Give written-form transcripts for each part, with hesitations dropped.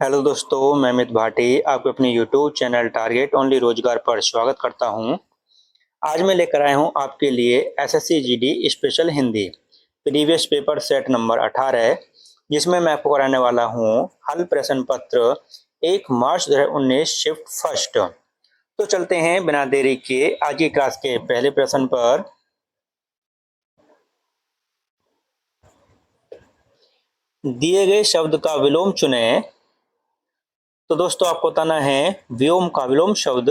Hello दोस्तों, मैं अमित भाटी आपके अपने यूट्यूब चैनल टारगेट ओनली रोजगार पर स्वागत करता हूं। आज मैं लेकर आया हूं आपके लिए SSC GD special Hindi previous paper set number 18, जिसमें मैं आपको कराने वाला हूं हल प्रश्न पत्र 1 मार्च 2019 शिफ्ट फर्स्ट। तो चलते हैं बिना देरी किए आज की क्लास के पहले प्रश्न पर। दिए गए शब्द का विलोम चुनें। तो दोस्तों आपको बताना है व्योम का विलोम शब्द।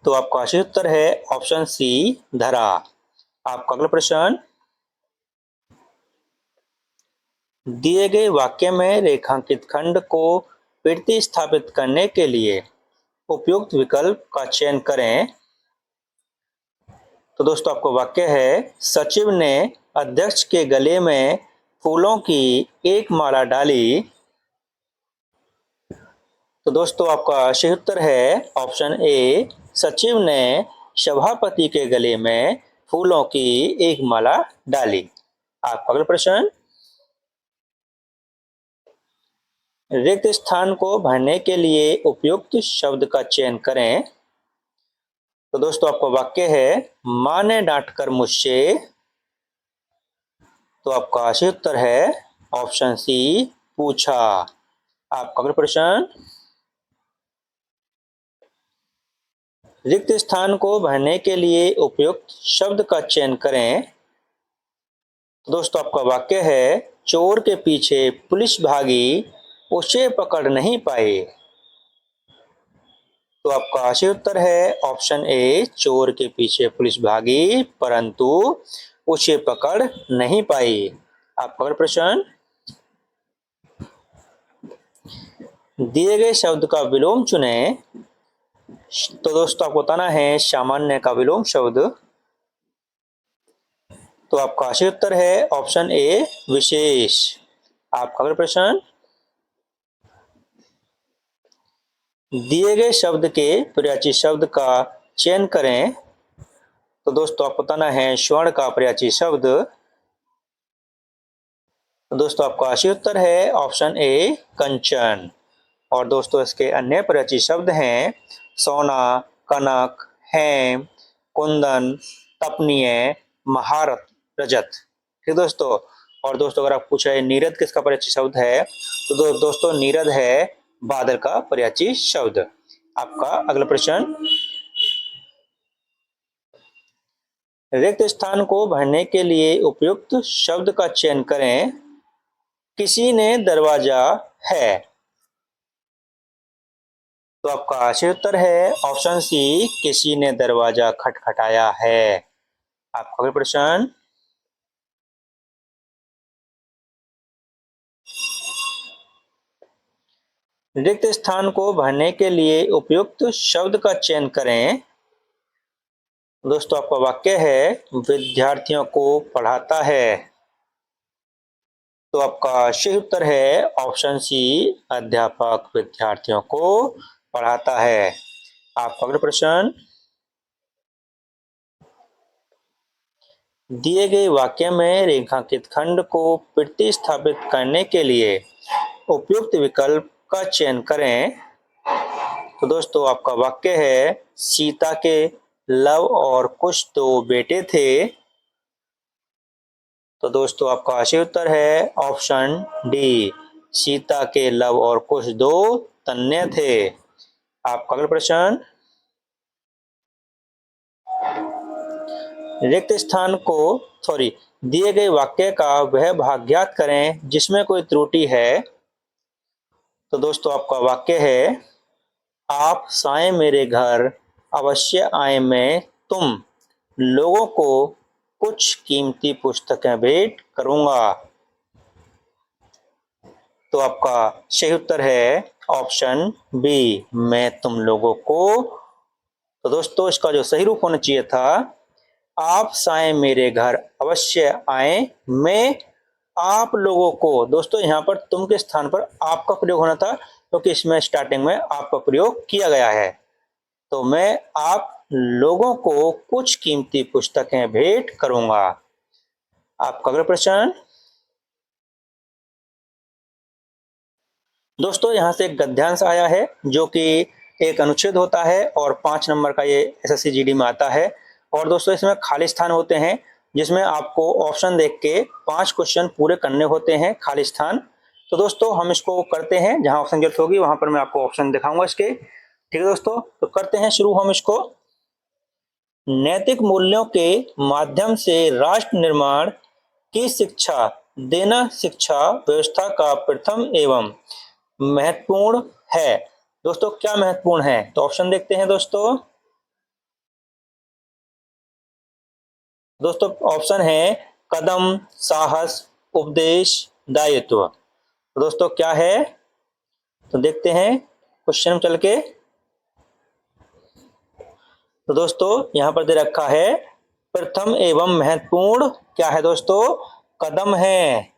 तो आपका सही उत्तर है ऑप्शन सी, धरा। आपका अगला प्रश्न, दिए गए वाक्य में रेखांकित खंड को प्रतिस्थापित करने के लिए उपयुक्त विकल्प का चयन करें। तो दोस्तों आपको वाक्य है, सचिव ने अध्यक्ष के गले में फूलों की एक माला डाली। तो दोस्तों आपका सही उत्तर है ऑप्शन ए, सचिव ने सभापति के गले में फूलों की एक माला डाली। आपका अगला प्रश्न, रिक्त स्थान को भरने के लिए उपयुक्त शब्द का चयन करें। तो दोस्तों आपका वाक्य है, मां ने डांटकर मुझसे। तो आपका सही उत्तर है ऑप्शन सी, पूछा। आपका अगला प्रश्न, रिक्त स्थान को भरने के लिए उपयुक्त शब्द का चयन करें। तो दोस्तों आपका वाक्य है, चोर के पीछे पुलिस भागी, उसे पकड़ नहीं पाए। तो आपका सही उत्तर है ऑप्शन ए, चोर के पीछे पुलिस भागी परंतु उसे पकड़ नहीं पाई। आपका अगला प्रश्न, दिए गए शब्द का विलोम चुनें। तो दोस्तों आपको बताना है सामान्य का विलोम शब्द। तो आपका सही उत्तर है ऑप्शन ए, विशेष। आपका अगला प्रश्न, दिए गए शब्द के पर्यायवाची शब्द का चयन करें। तो दोस्तों आपको बताना है स्वर्ण का पर्यायवाची शब्द। तो दोस्तों आपका सही उत्तर है ऑप्शन ए, कंचन। और दोस्तों इसके अन्य पर्यायवाची शब्द हैं सोना, कनक, हेम, कुंदन, तपनीय, महारत, रजत। ठीक दोस्तों। और दोस्तों अगर आप पूछे नीरद किसका पर्यायवाची शब्द है, तो दोस्तों नीरद है बादल का पर्यायवाची शब्द। आपका अगला प्रश्न, रिक्त स्थान को भरने के लिए उपयुक्त शब्द का चयन करें। किसी ने दरवाजा है। तो आपका सही उत्तर है ऑप्शन सी, किसी ने दरवाजा खटखटाया है। आपका अगला प्रश्न, रिक्त स्थान को भरने के लिए उपयुक्त शब्द का चयन करें। दोस्तों आपका वाक्य है, विद्यार्थियों को पढ़ाता है। तो आपका सही उत्तर है ऑप्शन सी, अध्यापक विद्यार्थियों को पढ़ाता है। आपका अगला प्रश्न, दिए गए वाक्य में रेखांकित खंड को प्रतिस्थापित करने के लिए उपयुक्त विकल्प का चयन करें। तो दोस्तों आपका वाक्य है, सीता के लव और कुश दो बेटे थे। तो दोस्तों आपका सही उत्तर है ऑप्शन डी, सीता के लव और कुश दो तन्ने थे। आपका अगला प्रश्न, रिक्त स्थान को दिए गए वाक्य का वह भाग ज्ञात करें जिसमें कोई त्रुटि है। तो दोस्तों आपका वाक्य है, आप साए मेरे घर अवश्य आए, मैं तुम लोगों को कुछ कीमती पुस्तकें भेंट करूंगा। तो आपका सही उत्तर है ऑप्शन बी, मैं तुम लोगों को। तो दोस्तों इसका जो सही रूप होना चाहिए था, आप साए मेरे घर अवश्य आए, मैं आप लोगों को। दोस्तों यहाँ पर तुम के स्थान पर आपका प्रयोग होना था क्योंकि इसमें स्टार्टिंग में आपका प्रयोग किया गया है। तो मैं आप लोगों को कुछ कीमती पुस्तकें भेंट करूंगा। आपका अगला प्रश्न, दोस्तों यहाँ से एक गद्यांश आया है जो कि एक अनुच्छेद होता है और 5 नंबर का ये एसएससी जीडी में आता है। और दोस्तों इसमें खाली स्थान होते हैं जिसमें आपको ऑप्शन देख के 5 क्वेश्चन पूरे करने होते हैं खाली स्थान। तो दोस्तों हम इसको करते हैं, जहां ऑप्शन जरूरत होगी वहां पर मैं आपको ऑप्शन दिखाऊंगा इसके। ठीक है दोस्तों, तो करते हैं शुरू हम इसको। नैतिक मूल्यों के माध्यम से राष्ट्र निर्माण की शिक्षा देना शिक्षा व्यवस्था का प्रथम एवं महत्वपूर्ण है। दोस्तों क्या महत्वपूर्ण है, तो ऑप्शन देखते हैं दोस्तों। दोस्तों ऑप्शन है कदम, साहस, उपदेश, दायित्व। तो दोस्तों क्या है, तो देखते हैं क्वेश्चन में चल के। तो दोस्तों यहां पर दे रखा है प्रथम एवं महत्वपूर्ण क्या है दोस्तों, कदम है।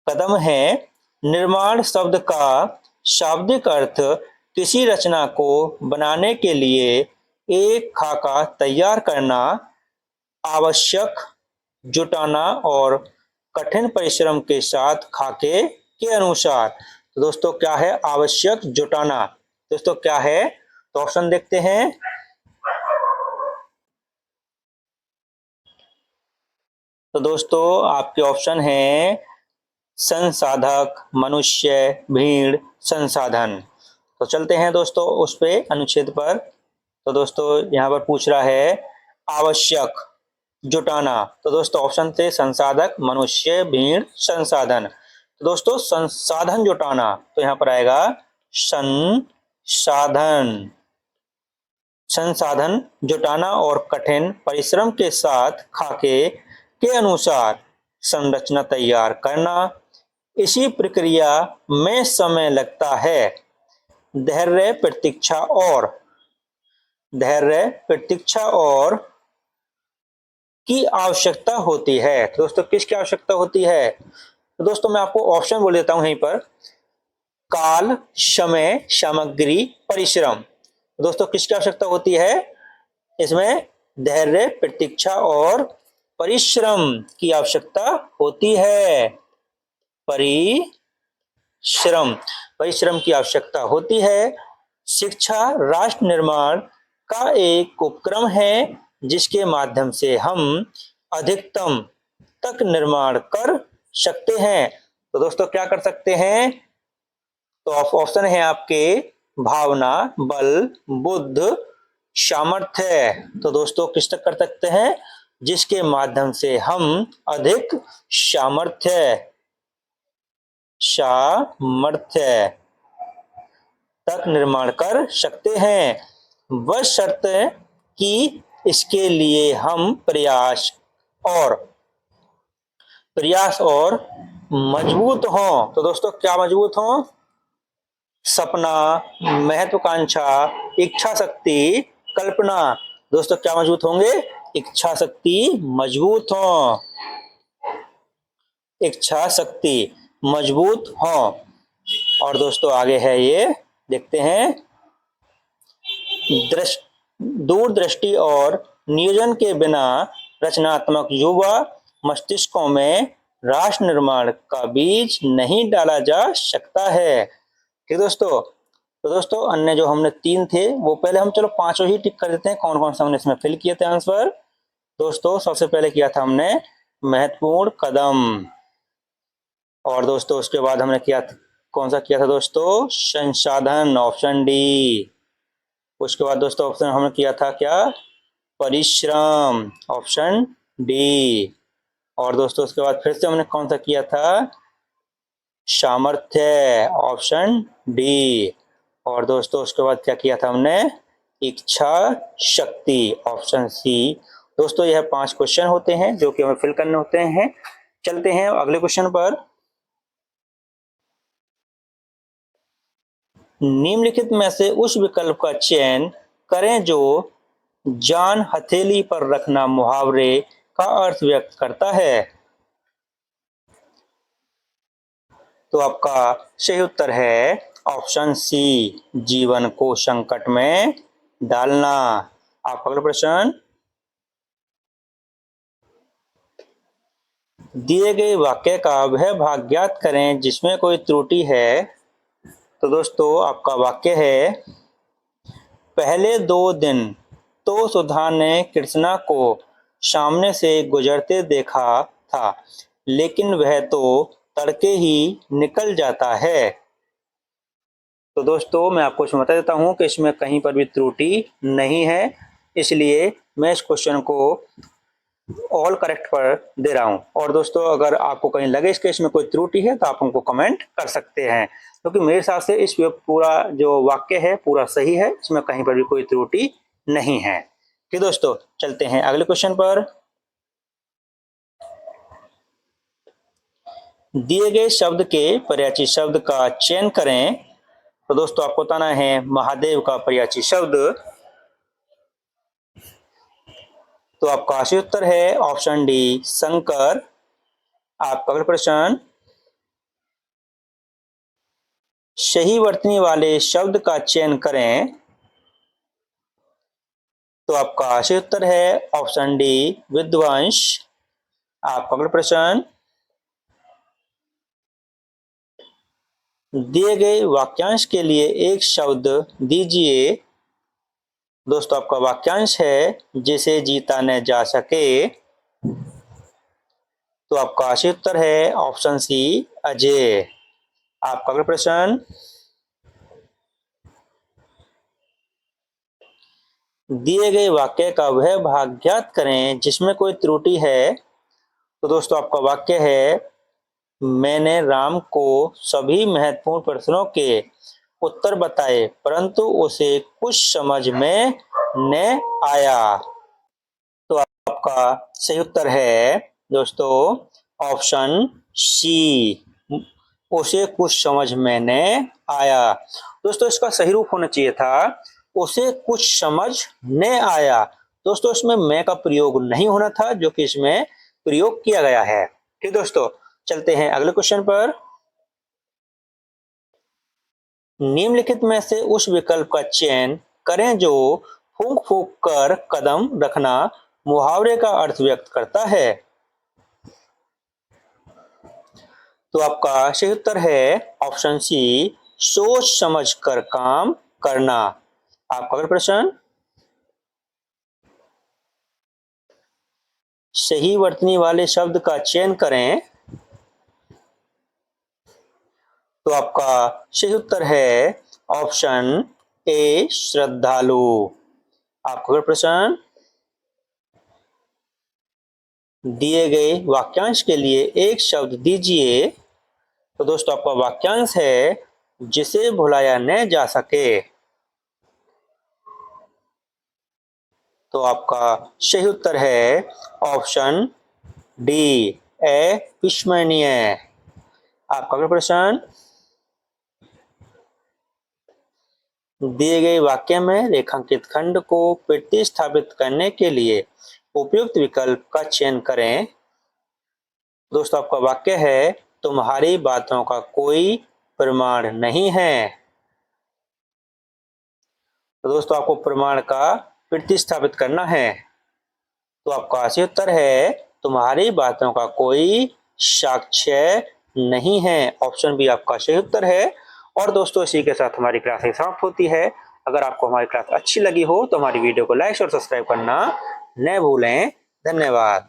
कदम है निर्माण शब्द का शाब्दिक अर्थ किसी रचना को बनाने के लिए एक खाका तैयार करना, आवश्यक, जुटाना और कठिन परिश्रम के साथ खाके के अनुसार। तो दोस्तों क्या है, आवश्यक, जुटाना। दोस्तों क्या है, तो ऑप्शन देखते हैं। तो दोस्तों आपके ऑप्शन है संसाधक, मनुष्य, भीड़, संसाधन। तो चलते हैं दोस्तों उस पे अनुच्छेद पर। तो दोस्तों यहाँ पर पूछ रहा है आवश्यक, जुटाना। तो दोस्तों ऑप्शन थे संसाधक, मनुष्य, भीड़, संसाधन। तो दोस्तों संसाधन जुटाना, तो यहाँ पर आएगा संसाधन। संसाधन जुटाना और कठिन परिश्रम के साथ खाके के अनुसार संरचना तैयार करना, इसी प्रक्रिया में समय लगता है। धैर्य, प्रतीक्षा और धैर्य, प्रतीक्षा और की आवश्यकता होती है। तो दोस्तों किसकी आवश्यकता होती है, तो दोस्तों मैं आपको ऑप्शन बोल देता हूं यहीं पर। काल, समय, सामग्री, परिश्रम। दोस्तों किसकी आवश्यकता होती है इसमें, धैर्य, प्रतीक्षा और परिश्रम की आवश्यकता होती है। परिश्रम, परिश्रम की आवश्यकता होती है। शिक्षा राष्ट्र निर्माण का एक उपक्रम है जिसके माध्यम से हम अधिकतम तक निर्माण कर सकते हैं। तो दोस्तों क्या कर सकते हैं, तो ऑप्शन है आपके भावना, बल, बुद्ध, सामर्थ्य। तो दोस्तों किस तक कर सकते हैं, जिसके माध्यम से हम अधिक सामर्थ्य सामर्थ्य तक निर्माण कर सकते हैं। बशर्ते कि इसके लिए हम और प्रयास और मजबूत हों। तो दोस्तों क्या मजबूत हों, सपना, महत्वाकांक्षा, इच्छा शक्ति, कल्पना। दोस्तों क्या मजबूत होंगे, इच्छा शक्ति मजबूत हो, इच्छा शक्ति मजबूत हो। और दोस्तों आगे है ये, देखते हैं। दूरदृष्टि और नियोजन के बिना रचनात्मक युवा मस्तिष्कों में राष्ट्र निर्माण का बीज नहीं डाला जा सकता है। ठीक दोस्तों, तो दोस्तों अन्य जो हमने 3 थे वो पहले हम चलो 5 ही टिक कर देते हैं, कौन कौन सा हमने इसमें फिल किए थे आंसर। दोस्तों सबसे पहले किया था हमने महत्वपूर्ण कदम, और दोस्तों उसके बाद हमने किया कौन सा किया था दोस्तों, संसाधन, ऑप्शन डी। उसके बाद दोस्तों ऑप्शन हमने किया था क्या, परिश्रम, ऑप्शन डी। और दोस्तों उसके बाद फिर से हमने कौन सा किया था, सामर्थ्य, ऑप्शन डी। और दोस्तों उसके बाद क्या किया था हमने, इच्छा शक्ति, ऑप्शन सी। दोस्तों यह 5 क्वेश्चन होते हैं जो कि हमें फिल करने होते हैं। चलते हैं अगले क्वेश्चन पर। निम्नलिखित में से उस विकल्प का चयन करें जो जान हथेली पर रखना मुहावरे का अर्थ व्यक्त करता है। तो आपका सही उत्तर है ऑप्शन सी, जीवन को संकट में डालना। आपका अगला प्रश्न, दिए गए वाक्य का वह भाग ज्ञात करें जिसमें कोई त्रुटि है। तो दोस्तों आपका वाक्य है, पहले 2 दिन तो सुधा ने कृष्णा को सामने से गुजरते देखा था, लेकिन वह तो तड़के ही निकल जाता है। तो दोस्तों मैं आपको इसमें बता देता हूं कि इसमें कहीं पर भी त्रुटि नहीं है, इसलिए मैं इस क्वेश्चन को ऑल करेक्ट पर दे रहा हूं। और दोस्तों अगर आपको कहीं लगे इस केस में कोई त्रुटि है तो आप हमको कमेंट कर सकते हैं, क्योंकि मेरे हिसाब से इस पूरा जो वाक्य है पूरा सही है, इसमें कहीं पर भी कोई त्रुटि नहीं है। ठीक दोस्तों, चलते हैं अगले क्वेश्चन पर। दिए गए शब्द के पर्यायवाची शब्द का चयन करें। तो दोस्तों आपको बताना है महादेव का पर्यायवाची शब्द। तो आपका सही उत्तर है ऑप्शन डी, शंकर। आपका अगला प्रश्न, सही वर्तनी वाले शब्द का चयन करें। तो आपका सही उत्तर है ऑप्शन डी, विध्वंस। आपका अगला प्रश्न, दिए गए वाक्यांश के लिए एक शब्द दीजिए। दोस्तों आपका वाक्यांश है, जिसे जीता न जा सके। तो आपका सही उत्तर है ऑप्शन सी, अजय। आपका अगला प्रश्न, दिए गए वाक्य का वह भाग ज्ञात करें जिसमें कोई त्रुटि है। तो दोस्तों आपका वाक्य है, मैंने राम को सभी महत्वपूर्ण प्रश्नों के उत्तर बताए, परंतु उसे कुछ समझ में न आया। तो आपका सही उत्तर है दोस्तों ऑप्शन सी, उसे कुछ समझ में न आया। दोस्तों इसका सही रूप होना चाहिए था, उसे कुछ समझ न आया। दोस्तों इसमें मैं का प्रयोग नहीं होना था, जो कि इसमें प्रयोग किया गया है। ठीक दोस्तों, चलते हैं अगले क्वेश्चन पर। निम्नलिखित में से उस विकल्प का चयन करें जो फूंक फूंक कर कदम रखना मुहावरे का अर्थ व्यक्त करता है। तो आपका सही उत्तर है ऑप्शन सी, सोच समझ कर काम करना। आपका अगला प्रश्न, सही वर्तनी वाले शब्द का चयन करें। तो आपका सही उत्तर है ऑप्शन ए, श्रद्धालु। आपका अगला प्रश्न, दिए गए वाक्यांश के लिए एक शब्द दीजिए। तो दोस्तों आपका वाक्यांश है, जिसे भुलाया न जा सके। तो आपका सही उत्तर है ऑप्शन डी, अविस्मरणीय। आपका अगला प्रश्न, दिए गए वाक्य में रेखांकित खंड को प्रतिस्थापित करने के लिए उपयुक्त विकल्प का चयन करें। दोस्तों आपका वाक्य है, तुम्हारी बातों का कोई प्रमाण नहीं है। तो दोस्तों आपको प्रमाण का प्रतिस्थापित करना है। तो आपका सही उत्तर है, तुम्हारी बातों का कोई साक्ष्य नहीं है। ऑप्शन बी आपका सही उत्तर है। और दोस्तों इसी के साथ हमारी क्लास समाप्त होती है। अगर आपको हमारी क्लास अच्छी लगी हो तो हमारी वीडियो को लाइक और सब्सक्राइब करना न भूलें। धन्यवाद।